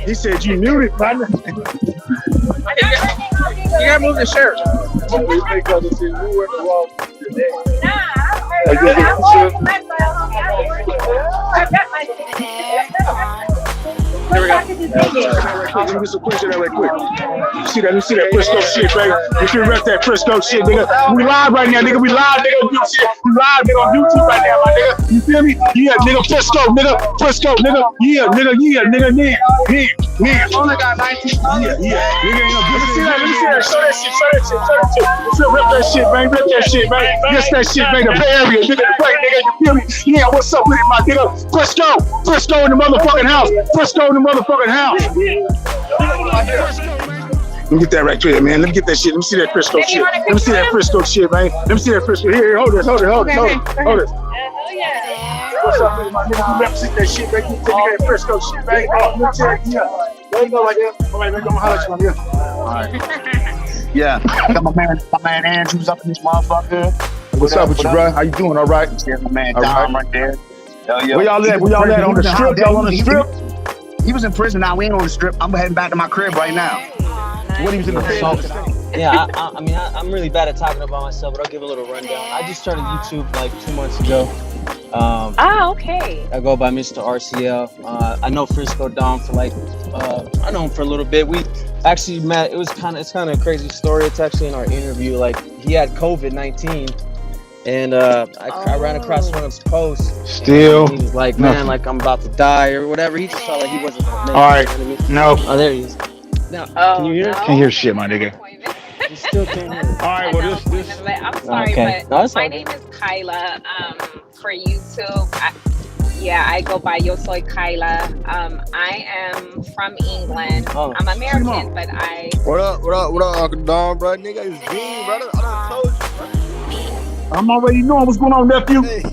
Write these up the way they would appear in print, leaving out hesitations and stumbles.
He said you muted, partner. You gotta move the shirt. Here we go. Let me get some question that right quick. You see that? You see that Frisco shit, baby? You can rep that Frisco shit, nigga. We live right now, nigga. We live, nigga. We live, nigga, on YouTube right now, my nigga. You feel me? Yeah, nigga, Frisco, nigga. Frisco, nigga. Yeah, nigga, nigga. Only got 19. Yeah. Nigga ain't no good. Let me see that. Show that shit. Rep that shit, man. Rep that shit, man. Yes, that shit, man. The Bay Area, nigga. The break, nigga. You feel me? Yeah, what's up with it, my nigga? Frisco in the motherfucking house. Frisco in the motherfucking house. Let me get that right there, man. Let me get that shit. Let me see that Frisco shit. Let me see that Frisco shit, man. Let me see that Frisco. Here, hold this. What's up, my nigga? You represent that shit, man. You take that Frisco shit, man. There you go, like that. All right, man. I'm gonna holler at you, my nigga. All right. Yeah, I got my man Andrews up in this motherfucker. What's up with you, bro? How you doing? All right. Yeah, my man Dom right there. Where y'all at? Where y'all at on the strip? Y'all on the strip? He was in prison. Now we ain't on the strip. I'm heading back to my crib right now. What he was in the prison? Yeah, I mean, I'm really bad at talking about myself, but I'll give a little rundown. I just started YouTube like 2 months ago. Okay. I go by Mr. RCL. I know Frisco Dom for like, I know him for a little bit. We actually met. It's kind of a crazy story. It's actually in our interview. Like he had COVID-19. And I ran across one of his posts. Still. He was like, man, like I'm about to die or whatever. He just felt like he wasn't gonna make all right. it. You know what I mean? No. Oh, there he is. Now, can you hear? No. Can't hear shit, my nigga. You still can't hear. All right, well, this. I'm sorry, Okay. but No, it's my okay. name is Kyla. For YouTube, I go by Yo Soy Kyla. I am from England. Oh. I'm American, but What up, Uncle Don, bro? Nigga, it's Dean, brother. I done told you, bro. I'm already knowing what's going on, nephew. Hey.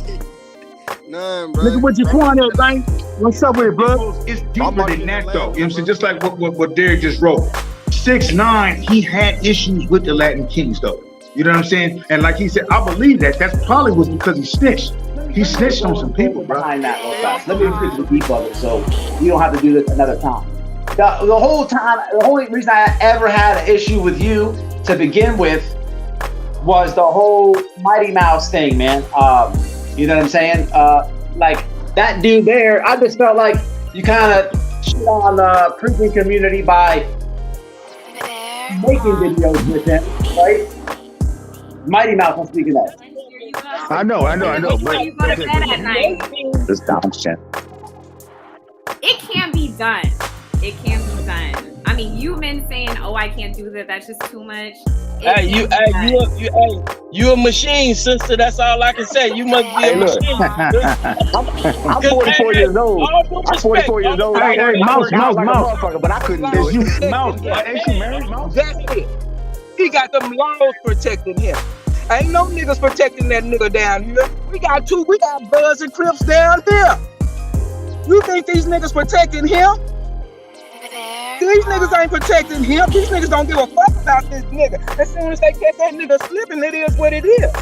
None, bro. Nigga, what you pouring at, man? What's up with it, bro? It's deeper than that, though. You know what I'm saying? Just like what Derek just wrote. 6ix9ine, he had issues with the Latin Kings, though. You know what I'm saying? And like he said, I believe that. That's probably was because he snitched. He snitched on some people, bro. Behind that real fast. Let me get to the deep of it so you don't have to do this another time. The whole time, the only reason I ever had an issue with you to begin with was the whole Mighty Mouse thing, man. You know what I'm saying? Like that dude there, I just felt like you kind of shit on the preaching community by making videos with him, right? Mighty Mouse, I'm speaking of. I know. you go to bed at night. This dumb shit. It can be done. It can be done. I mean, you've been saying, "Oh, I can't do that. That's just too much." You a machine, sister. That's all I can say. You must be a machine. I'm 44 years old. I'm 44 years old. Hey, mouse. But I couldn't do it. Mouse. Ain't you married, Mouse? That's it. He got them laws protecting him. Ain't no niggas protecting that nigga down here. We got Bloods and Crips down here. You think these niggas protecting him? These niggas ain't protecting him. These niggas don't give a fuck about this nigga. As soon as they catch that nigga slipping, it is what it is.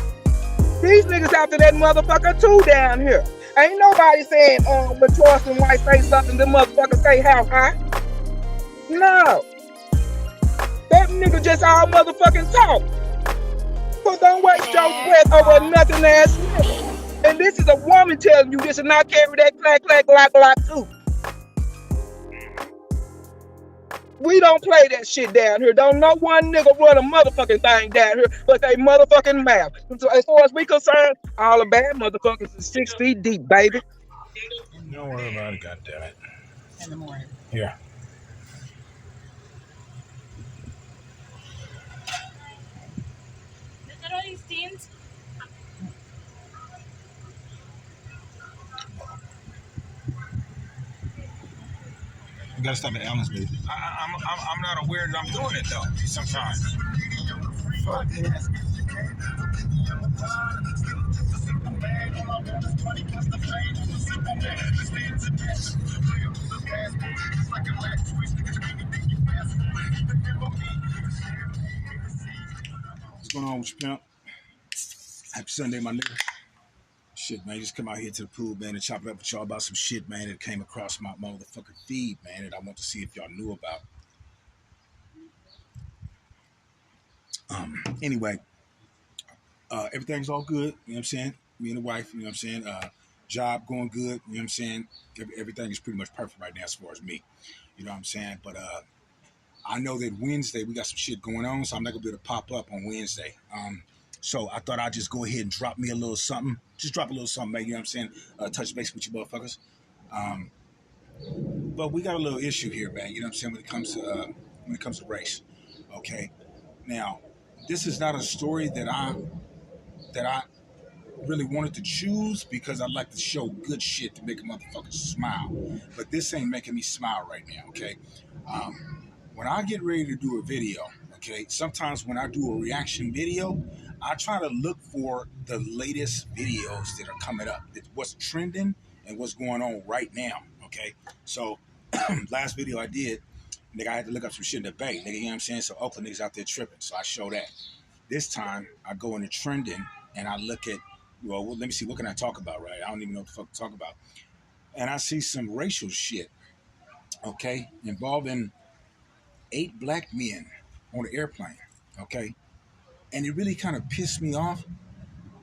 These niggas after that motherfucker too down here. Ain't nobody saying, when Charleston White say something, the motherfucker say how high. No. That nigga just all motherfucking talk. But don't waste your breath over a nothing ass nigga. And this is a woman telling you this and not carry that clack glock too. We don't play that shit down here. Don't no one nigga run a motherfucking thing down here but they motherfucking mouth. So as far as we concerned, all the bad motherfuckers is 6 feet deep, baby. Don't worry about it, goddammit. In the morning. Here. Look at all these teens. You gotta stop at Allen's, baby. I'm not aware that I'm doing it though. Sometimes. Fuck yeah. What's going on with you, pimp? Happy Sunday, my nigga. Shit, man, just come out here to the pool, man, and chop it up with y'all about some shit, man, that came across my motherfucking feed, man, that I want to see if y'all knew about. Anyway, everything's all good, you know what I'm saying? Me and the wife, you know what I'm saying? Job going good, you know what I'm saying? Everything is pretty much perfect right now as far as me, you know what I'm saying? But I know that Wednesday we got some shit going on, so I'm not gonna be able to pop up on Wednesday. So I thought I'd just go ahead and drop me a little something. Just drop a little something, man, you know what I'm saying? Touch base with you motherfuckers. But we got a little issue here, man, you know what I'm saying, when it comes to race. Okay. Now, this is not a story that I really wanted to choose because I like to show good shit to make a motherfucker smile. But this ain't making me smile right now, okay? When I get ready to do a video, okay, sometimes when I do a reaction video, I try to look for the latest videos that are coming up, what's trending and what's going on right now, okay? So, last video I did, nigga, I had to look up some shit in the Bay, nigga, you know what I'm saying? So Oakland niggas out there tripping, so I show that. This time, I go into trending and I look at, well, let me see, what can I talk about, right? I don't even know what the fuck to talk about. And I see some racial shit, okay, involving 8 black men on an airplane, okay? And it really kind of pissed me off.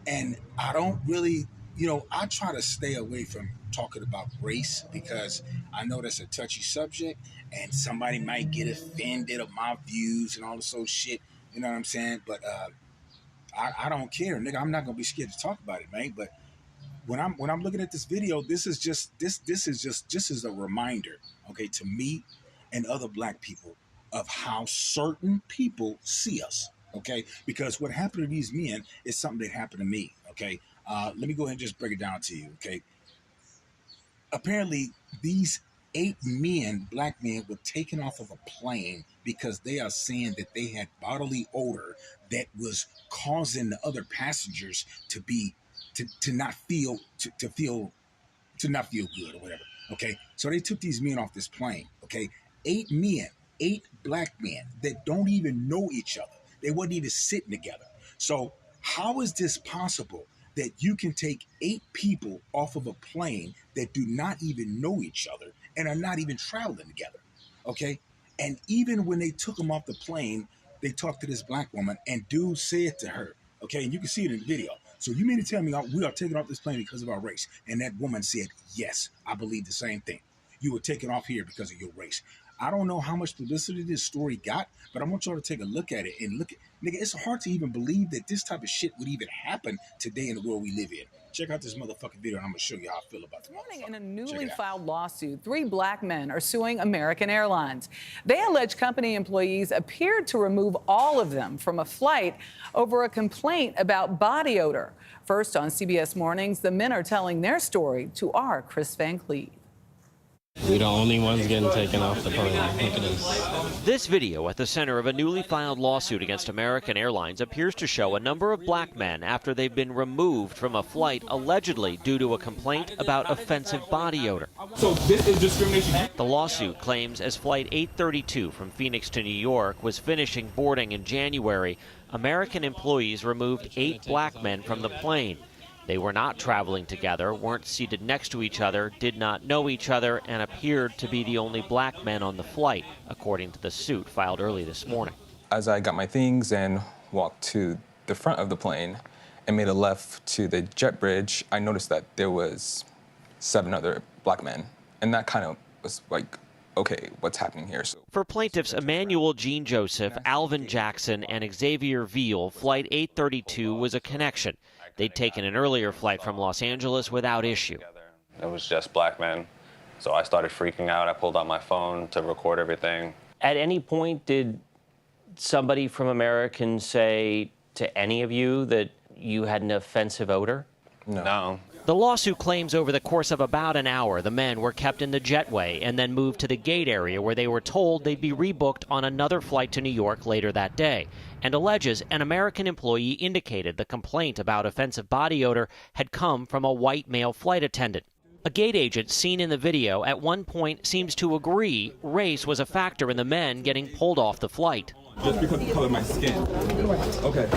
And I don't really, I try to stay away from talking about race because I know that's a touchy subject and somebody might get offended of my views and all this old shit, you know what I'm saying? But I don't care, nigga. I'm not gonna be scared to talk about it, man. But when I'm looking at this video, this is just a reminder, okay, to me and other black people of how certain people see us, okay? Because what happened to these men is something that happened to me, okay? Let me go ahead and just break it down to you, okay? Apparently, these 8 men, black men, were taken off of a plane because they are saying that they had bodily odor that was causing the other passengers to not feel good or whatever. Okay, so they took these men off this plane. Okay, 8 men, 8 black men that don't even know each other. They wasn't even sitting together. So how is this possible that you can take 8 people off of a plane that do not even know each other and are not even traveling together? Okay, and even when they took them off the plane, they talked to this black woman, and dude said to her, okay, and you can see it in the video. So you mean to tell me we are taking off this plane because of our race? And that woman said, yes, I believe the same thing. You were taken off here because of your race. I don't know how much publicity this story got, but I want y'all to take a look at it and look at, nigga, it's hard to even believe that this type of shit would even happen today in the world we live in. Check out this motherfucking video and I'm gonna show you how I feel about it. This morning in a newly filed lawsuit, 3 black men are suing American Airlines. They allege company employees appeared to remove all of them from a flight over a complaint about body odor. First on CBS Mornings, the men are telling their story to our Chris Van Cleve. We're the only ones getting taken off the plane. Look at this. This video at the center of a newly filed lawsuit against American Airlines appears to show a number of black men after they've been removed from a flight allegedly due to a complaint about offensive body odor. So this is discrimination? The lawsuit claims as Flight 832 from Phoenix to New York was finishing boarding in January, American employees removed 8 black men from the plane. They were not traveling together, weren't seated next to each other, did not know each other, and appeared to be the only black men on the flight, according to the suit filed early this morning. As I got my things and walked to the front of the plane and made a left to the jet bridge, I noticed that there was 7 other black men. And that kind of was like, okay, what's happening here? For plaintiffs Emmanuel Jean Joseph, Alvin Jackson, and Xavier Veal, Flight 832 was a connection. They'd taken an earlier flight from Los Angeles without issue. It was just black men, so I started freaking out. I pulled out my phone to record everything. At any point, did somebody from American say to any of you that you had an offensive odor? No. The lawsuit claims over the course of about an hour, the men were kept in the jetway and then moved to the gate area where they were told they'd be rebooked on another flight to New York later that day, and alleges an American employee indicated the complaint about offensive body odor had come from a white male flight attendant. A gate agent seen in the video at one point seems to agree race was a factor in the men getting pulled off the flight. Just because of the color of my skin. Okay.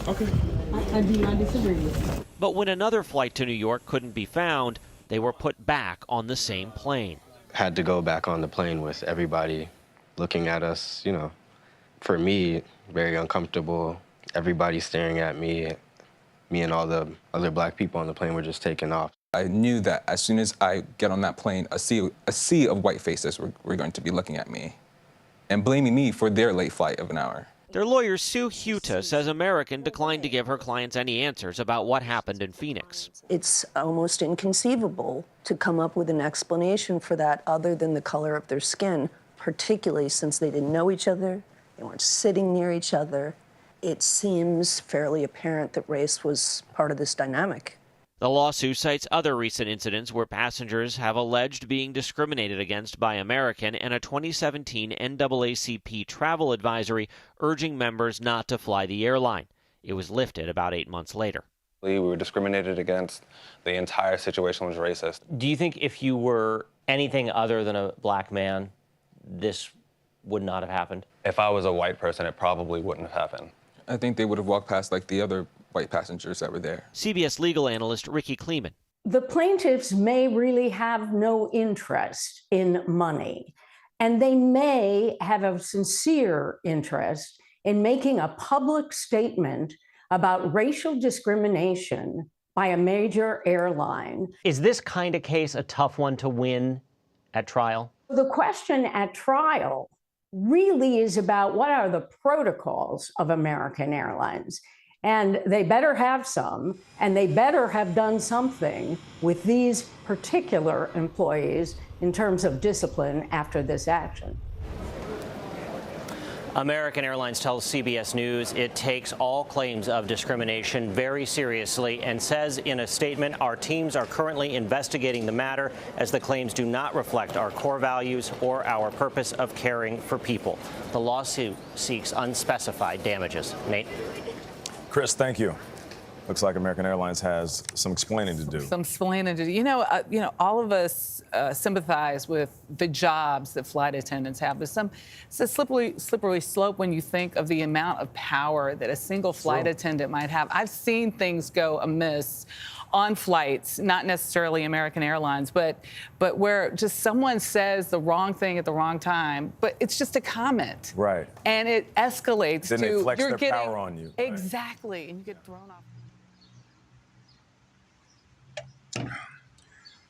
Okay. I do not disagree with you. But when another flight to New York couldn't be found, they were put back on the same plane. Had to go back on the plane with everybody looking at us, you know, for me, very uncomfortable. Everybody staring at me. Me and all the other black people on the plane were just taking off. I knew that as soon as I get on that plane, a sea of white faces were going to be looking at me and blaming me for their late flight of an hour. Their lawyer, Sue Huta, says American declined to give her clients any answers about what happened in Phoenix. It's almost inconceivable to come up with an explanation for that other than the color of their skin, particularly since they didn't know each other, they weren't sitting near each other. It seems fairly apparent that race was part of this dynamic. The lawsuit cites other recent incidents where passengers have alleged being discriminated against by American and a 2017 NAACP travel advisory urging members not to fly the airline. It was lifted about 8 months later. We were discriminated against. The entire situation was racist. Do you think if you were anything other than a black man, this would not have happened? If I was a white person, it probably wouldn't have happened. I think they would have walked past like the other white passengers that were there. CBS legal analyst Ricky Kleeman. The plaintiffs may really have no interest in money, and they may have a sincere interest in making a public statement about racial discrimination by a major airline. Is this kind of case a tough one to win at trial? The question at trial really is about what are the protocols of American Airlines. And they better have some, and they better have done something with these particular employees in terms of discipline after this action. American Airlines tells CBS News it takes all claims of discrimination very seriously and says in a statement, our teams are currently investigating the matter as the claims do not reflect our core values or our purpose of caring for people. The lawsuit seeks unspecified damages. Nate? Chris, thank you. Looks like American Airlines has some explaining to do. Some explaining to do. You know, all of us sympathize with the jobs that flight attendants have. It's a slippery slope when you think of the amount of power that a single flight attendant might have. I've seen things go amiss on flights, not necessarily American Airlines, but where just someone says the wrong thing at the wrong time, but it's just a comment. Right. And it escalates then to they flex you're their getting power on you. Exactly, and you get thrown off.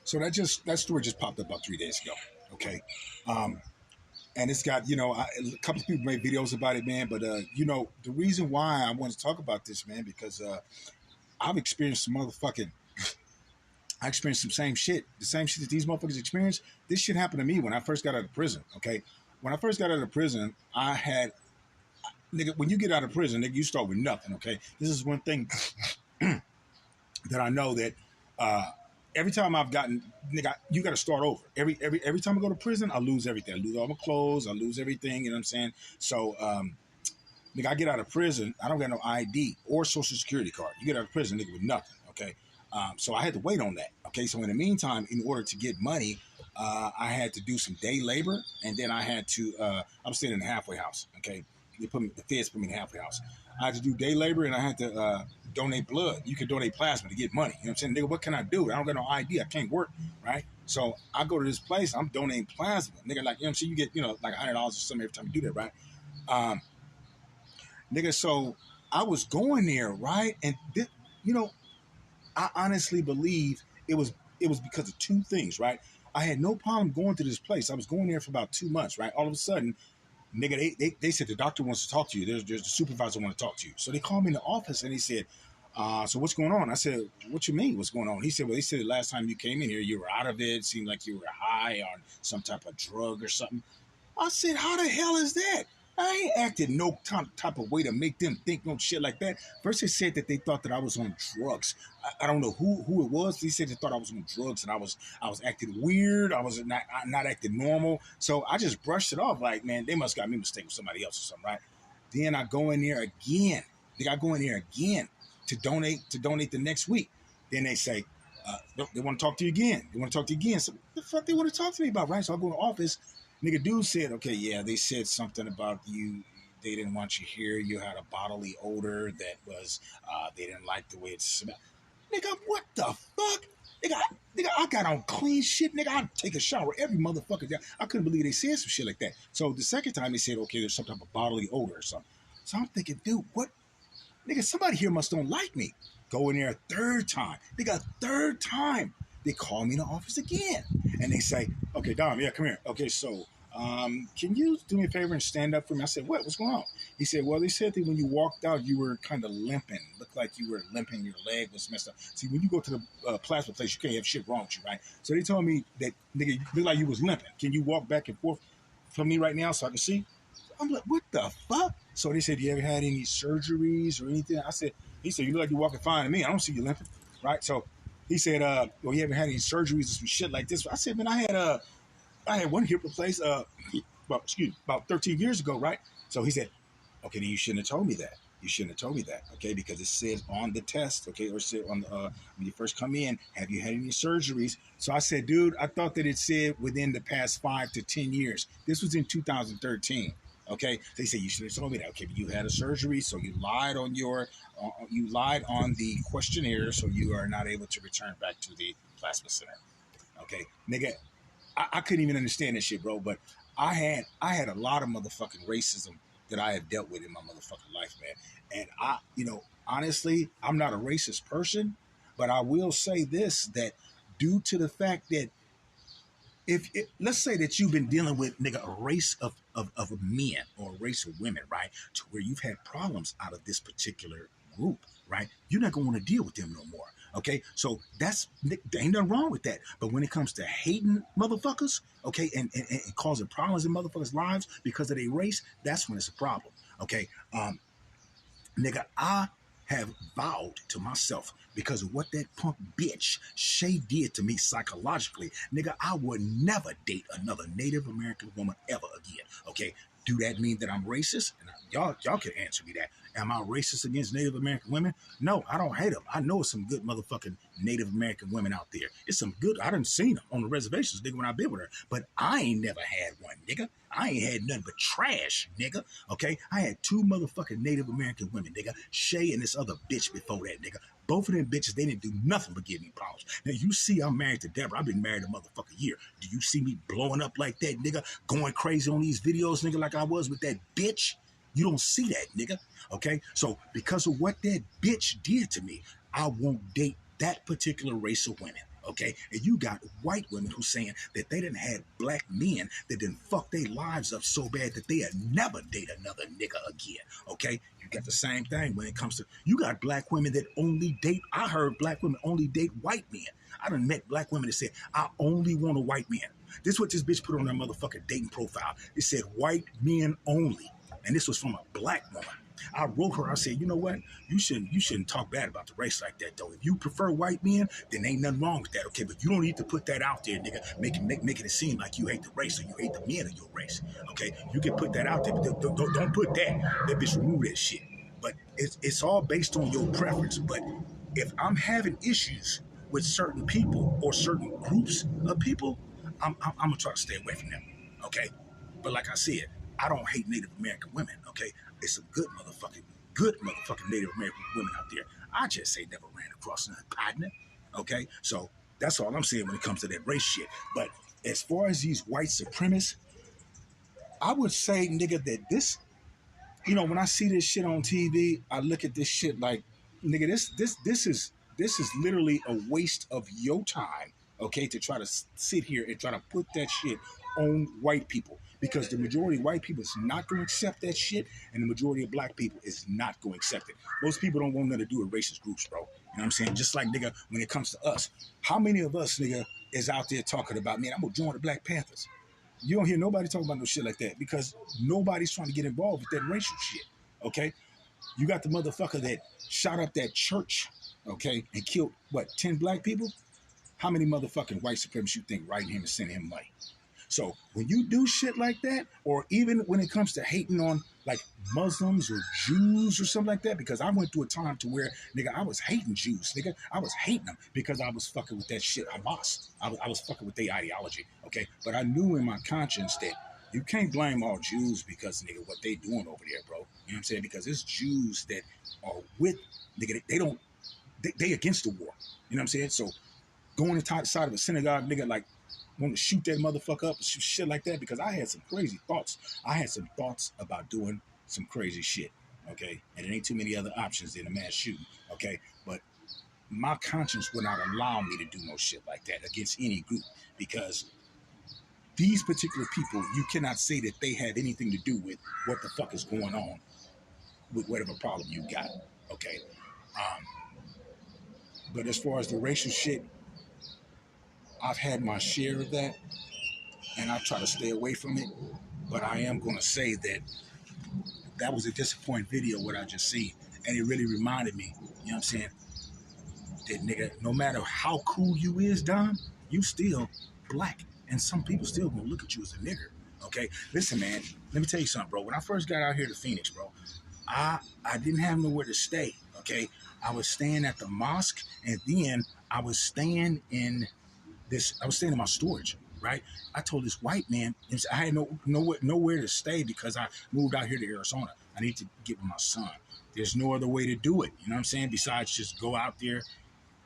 So that story just popped up about 3 days ago. Okay. And it's got, a couple of people made videos about it, man. But, the reason why I want to talk about this, man, because I've experienced some I experienced some same shit. The same shit that these motherfuckers experience. This shit happened to me when I first got out of prison, okay? When I first got out of prison, when you get out of prison, nigga, you start with nothing, okay? This is one thing that I know that every time I've gotten, nigga, you got to start over. Every time I go to prison, I lose everything. I lose all my clothes. I lose everything. You know what I'm saying? So, nigga, I get out of prison. I don't got no ID or social security card. You get out of prison, nigga, with nothing. Okay. So I had to wait on that. Okay. So in the meantime, in order to get money, I had to do some day labor, and then I had to. I'm staying in a halfway house. Okay. The feds put me in a halfway house. I had to do day labor, and I had to donate blood. You can donate plasma to get money. You know what I'm saying? Nigga, what can I do? I don't got no ID. I can't work, right? So I go to this place. I'm donating plasma. Nigga, like, you know what I'm saying? You get, like $100 or something every time you do that, right? Nigga, so I was going there, right? And, I honestly believe it was because of two things, right? I had no problem going to this place. I was going there for about 2 months, right? All of a sudden, nigga, they said the doctor wants to talk to you. There's the supervisor want to talk to you. So they called me in the office and they said, so what's going on? I said, what you mean what's going on? He said, well, they said the last time you came in here, you were out of it. It seemed like you were high on some type of drug or something. I said, how the hell is that? I ain't acted no type of way to make them think no shit like that. First they said that they thought that I was on drugs. I don't know who it was. They said they thought I was on drugs and I was acting weird. I was not acting normal. So I just brushed it off like, man, they must got me mistaken with somebody else or something, right? Then I go in there again. To donate the next week. Then they say, they want to talk to you again. So what the fuck they want to talk to me about, right? So I go to the office. Nigga, dude said, okay, yeah, they said something about you they didn't want you here. You had a bodily odor that was, they didn't like the way it smelled. Nigga, what the fuck? Nigga, I got on clean shit. Nigga, I take a shower every motherfucker day. I couldn't believe they said some shit like that. So the second time they said, okay, there's some type of bodily odor or something. So I'm thinking, dude, what? Nigga, somebody here must don't like me. Go in there a third time. Nigga, a third time. They call me in the office again. And they say, okay, Dom, yeah, come here. Okay, so can you do me a favor and stand up for me? I said, what's going on? He said, well, they said that when you walked out, you were kind of limping. Looked like you were limping. Your leg was messed up. See, when you go to the plasma place, you can't have shit wrong with you, right? So they told me that, nigga, you look like you was limping. Can you walk back and forth for me right now so I can see? I'm like, what the fuck? So they said, you ever had any surgeries or anything? He said, you look like you're walking fine to me. I don't see you limping, right? So he said, well, you haven't had any surgeries or some shit like this. I said, man, I had one hip replaced about 13 years ago, right? So he said, okay, then you shouldn't have told me that. You shouldn't have told me that, okay? Because it says on the test, okay, or said on the, when you first come in, have you had any surgeries? So I said, dude, I thought that it said within the past 5 to 10 years. This was in 2013. Okay, they say you should have told me that. Okay, but you had a surgery, so you lied on the questionnaire, so you are not able to return back to the plasma center. Okay, nigga, I couldn't even understand that shit, bro. But I had a lot of motherfucking racism that I have dealt with in my motherfucking life, man. And honestly, I'm not a racist person, but I will say this: that due to the fact that let's say that you've been dealing with, nigga, a race of men or a race of women, right? To where you've had problems out of this particular group, right? You're not going to want to deal with them no more. Okay. So there ain't nothing wrong with that. But when it comes to hating motherfuckers, okay, and causing problems in motherfuckers' lives because of their race, that's when it's a problem. Okay. Nigga, I have vowed to myself because of what that punk bitch Shay did to me psychologically. Nigga, I would never date another Native American woman ever again. Okay. Do that mean that I'm racist? And y'all can answer me that. Am I racist against Native American women? No, I don't hate them. I know some good motherfucking Native American women out there. It's some good. I done seen them on the reservations, nigga, when I've been with her. But I ain't never had one, nigga. I ain't had nothing but trash, nigga. Okay? I had 2 motherfucking Native American women, nigga. Shay and this other bitch before that, nigga. Both of them bitches, they didn't do nothing but give me problems. Now, you see I'm married to Deborah. I've been married a motherfucking year. Do you see me blowing up like that, nigga? Going crazy on these videos, nigga, like I was with that bitch? You don't see that, nigga. Okay? So, because of what that bitch did to me, I won't date that particular race of women. Okay? And you got white women who saying that they didn't have black men that didn't fuck their lives up so bad that they had never date another nigga again. Okay? You got the same thing when it comes to, you got black women that only date, I heard black women only date white men. I done met black women that said, I only want a white man. This is what this bitch put on her motherfucking dating profile. It said white men only. And this was from a black woman. I wrote her, I said, you know what? You shouldn't talk bad about the race like that, though. If you prefer white men, then ain't nothing wrong with that, okay? But you don't need to put that out there, nigga, making it seem like you hate the race or you hate the men of your race, okay? You can put that out there, but don't put that. That bitch remove that shit. But it's all based on your preference. But if I'm having issues with certain people or certain groups of people, I'm gonna try to stay away from them, okay? But like I said, I don't hate Native American women, okay? There's some good motherfucking Native American women out there. I just say never ran across a partner, okay? So that's all I'm saying when it comes to that race shit. But as far as these white supremacists, I would say, nigga, that this, when I see this shit on TV, I look at this shit like, nigga, this is literally a waste of your time, okay, to try to sit here and try to put that shit on white people. Because the majority of white people is not going to accept that shit, and the majority of black people is not going to accept it. Most people don't want nothing to do with racist groups, bro. You know what I'm saying? Just like, nigga, when it comes to us, how many of us, nigga, is out there talking about, man, I'm going to join the Black Panthers? You don't hear nobody talking about no shit like that because nobody's trying to get involved with that racial shit, okay? You got the motherfucker that shot up that church, okay, and killed, 10 black people? How many motherfucking white supremacists you think writing him and sending him money? So when you do shit like that, or even when it comes to hating on like Muslims or Jews or something like that, because I went through a time to where, nigga, I was hating Jews, nigga. I was hating them because I was fucking with that shit, Hamas. I was fucking with their ideology, okay? But I knew in my conscience that You can't blame all Jews because, nigga, what they doing over there, bro. You know what I'm saying? Because it's Jews that are with, nigga, they against the war. You know what I'm saying? So going inside of a synagogue, nigga, like, want to shoot that motherfucker up and shoot shit like that, because I had some crazy thoughts. I had some thoughts about doing some crazy shit, okay? And it ain't too many other options than a mass shooting, okay? But my conscience would not allow me to do no shit like that against any group, because these particular people, you cannot say that they have anything to do with what the fuck is going on with whatever problem you got, okay? But as far as the racial shit, I've had my share of that, and I try to stay away from it. But I am going to say that was a disappointing video, what I just seen. And it really reminded me, you know what I'm saying, that nigga, no matter how cool you is, Don, you still black. And some people still going to look at you as a nigger, okay? Listen, man, let me tell you something, bro. When I first got out here to Phoenix, bro, I didn't have nowhere to stay, okay? I was staying at the mosque, and then I was staying in my storage, right? I told this white man, I had nowhere to stay because I moved out here to Arizona. I need to get with my son. There's no other way to do it, you know what I'm saying? Besides just go out there.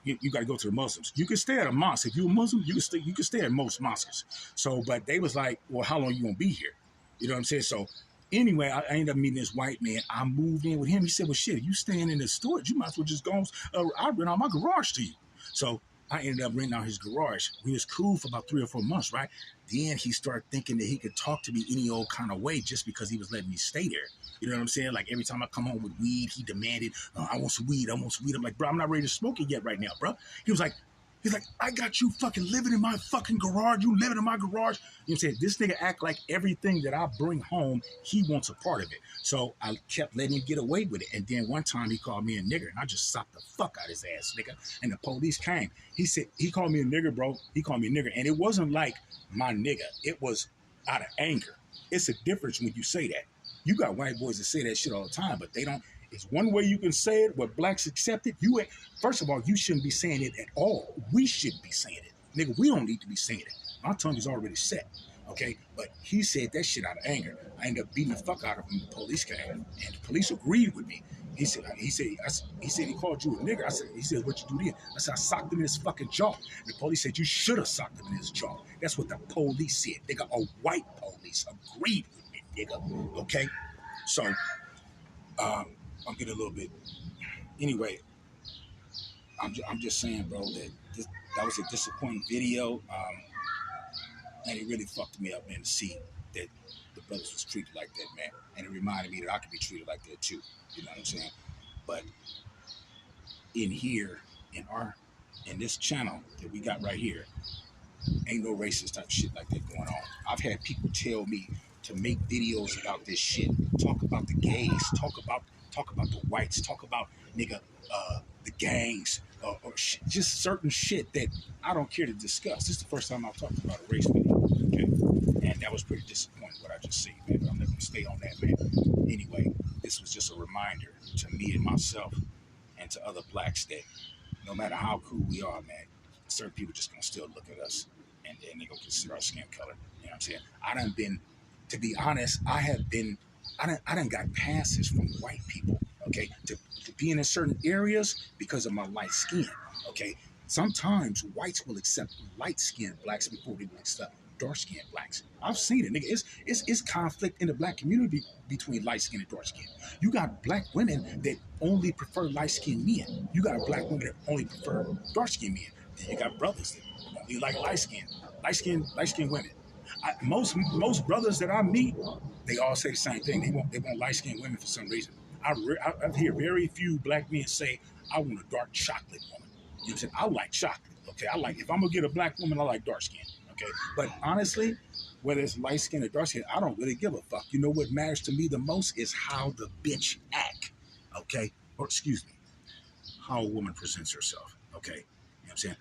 You got to go to the Muslims. You can stay at a mosque. If you're a Muslim, you can stay at most mosques. So, but they was like, well, how long you gonna be here? You know what I'm saying? So anyway, I ended up meeting this white man. I moved in with him. He said, well, shit, you staying in the storage, you might as well just go, I'll rent out my garage to you. So I ended up renting out his garage. We was cool for about 3 or 4 months, right? Then he started thinking that he could talk to me any old kind of way just because he was letting me stay there. You know what I'm saying? Like every time I come home with weed, he demanded, I want some weed. I'm like, bro, I'm not ready to smoke it yet right now, bro. He's like, I got you fucking living in my fucking garage. You living in my garage. You know what I'm saying? This nigga act like everything that I bring home, he wants a part of it. So I kept letting him get away with it. And then one time he called me a nigger, and I just socked the fuck out his ass, nigga. And the police came. He said, he called me a nigger, bro. He called me a nigger. And it wasn't like my nigga. It was out of anger. It's a difference when you say that. You got white boys that say that shit all the time, but they don't. It's one way you can say it where blacks accept it. You ain't. First of all, you shouldn't be saying it at all. We shouldn't be saying it. Nigga, we don't need to be saying it. My tongue is already set. Okay? But he said that shit out of anger. I ended up beating the fuck out of him. The police came. And the police agreed with me. He said he called you a nigger. He said, what you do then? I said, I socked him in his fucking jaw. And the police said, you should have socked him in his jaw. That's what the police said. Nigga, a white police agreed with me, nigga. Okay? So, I'm getting a little bit. Anyway, I'm just saying, bro, that was a disappointing video, and it really fucked me up, man, to see that the brothers was treated like that, man, and it reminded me that I could be treated like that too. You know what I'm saying? But in here, in this channel that we got right here, ain't no racist type of shit like that going on. I've had people tell me to make videos about this shit, talk about the gays, talk about the whites, talk about nigga the gangs, or just certain shit that I don't care to discuss. This is the first time I've talked about a race video, okay? And that was pretty disappointing what I just seen, man. But I'm not gonna stay on that, man. Anyway, this was just a reminder to me and myself and to other blacks that no matter how cool we are, man, certain people just gonna still look at us and they gonna consider our skin color. You know what I'm saying? I done been, to be honest, I done got passes from white people, okay, to be in certain areas because of my light skin, okay? Sometimes whites will accept light-skinned blacks before they will accept dark-skinned blacks. I've seen it, nigga. It's conflict in the black community between light-skinned and dark-skinned. You got black women that only prefer light-skinned men. You got black women that only prefer dark-skinned men. Then you got brothers that only like light-skinned women. Most brothers that I meet, they all say the same thing. They want light-skinned women for some reason. I hear very few black men say, I want a dark chocolate woman. You know what I'm saying? I like chocolate, okay? If I'm going to get a black woman, I like dark skin, okay? But honestly, whether it's light skin or dark skin, I don't really give a fuck. You know what matters to me the most is how the bitch act, okay? Or excuse me, how a woman presents herself, okay? You know what I'm saying?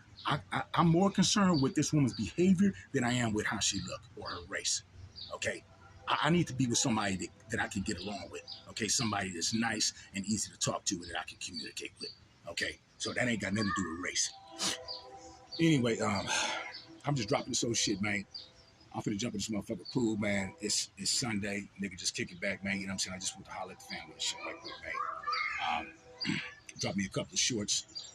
I'm more concerned with this woman's behavior than I am with how she look or her race, okay? I need to be with somebody that I can get along with, okay? Somebody that's nice and easy to talk to and that I can communicate with, okay? So that ain't got nothing to do with race. Anyway, I'm just dropping this old shit, man. I'm finna jump in this motherfucking pool, man. It's Sunday. Nigga, just kick it back, man. You know what I'm saying? I just want to holler at the family and shit like that, man. Drop me a couple of shorts.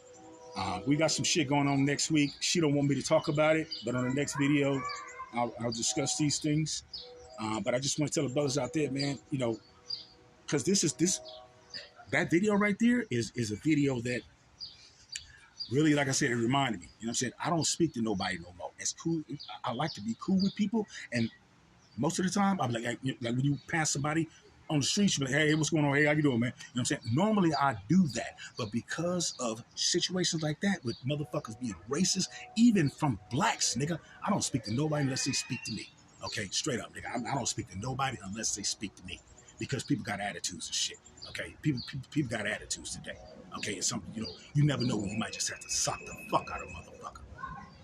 We got some shit going on next week. She don't want me to talk about it, but on the next video, I'll discuss these things. But I just want to tell the brothers out there, man, you know, because that video right there is a video that really, like I said, it reminded me. You know what I'm saying? I don't speak to nobody no more. It's cool. I like to be cool with people, and most of the time, I'm like when you pass somebody on the street, you're like, hey, what's going on? Hey, how you doing, man? You know what I'm saying? Normally, I do that. But because of situations like that, with motherfuckers being racist, even from blacks, nigga, I don't speak to nobody unless they speak to me. Okay? Straight up, nigga. I don't speak to nobody unless they speak to me. Because people got attitudes and shit. Okay? People got attitudes today. Okay? And some, you know, you never know when you might just have to sock the fuck out of a motherfucker.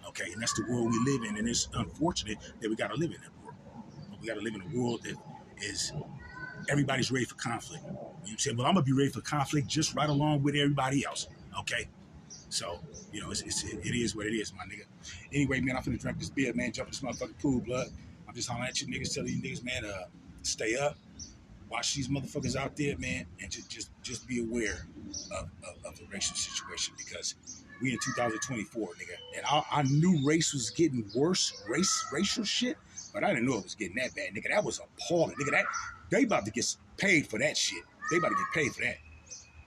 Okay? And that's the world we live in. And it's unfortunate that we got to live in that world. We got to live in a world that is everybody's ready for conflict. You know what I'm saying? Well, I'm gonna be ready for conflict just right along with everybody else. Okay, so you know it is what it is, my nigga. Anyway, man, I'm finna drink this beer, man. Jump in this motherfucking pool, blood. I'm just hollering at you niggas, telling you niggas, man, stay up. Watch these motherfuckers out there, man, and just be aware of the racial situation, because we in 2024, nigga, and I knew race was getting worse, racial shit, but I didn't know it was getting that bad, nigga. That was appalling, nigga. That they about to get paid for that shit. They about to get paid for that.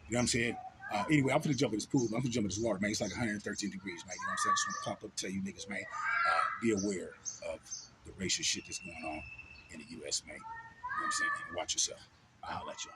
You know what I'm saying? Anyway, I'm finna jump in this pool. I'm finna jump in this water, man. It's like 113 degrees, man. You know what I'm saying? I just want to pop up, tell you niggas, man, be aware of the racial shit that's going on in the U.S., man. You know what I'm saying? And watch yourself. I'll let y'all.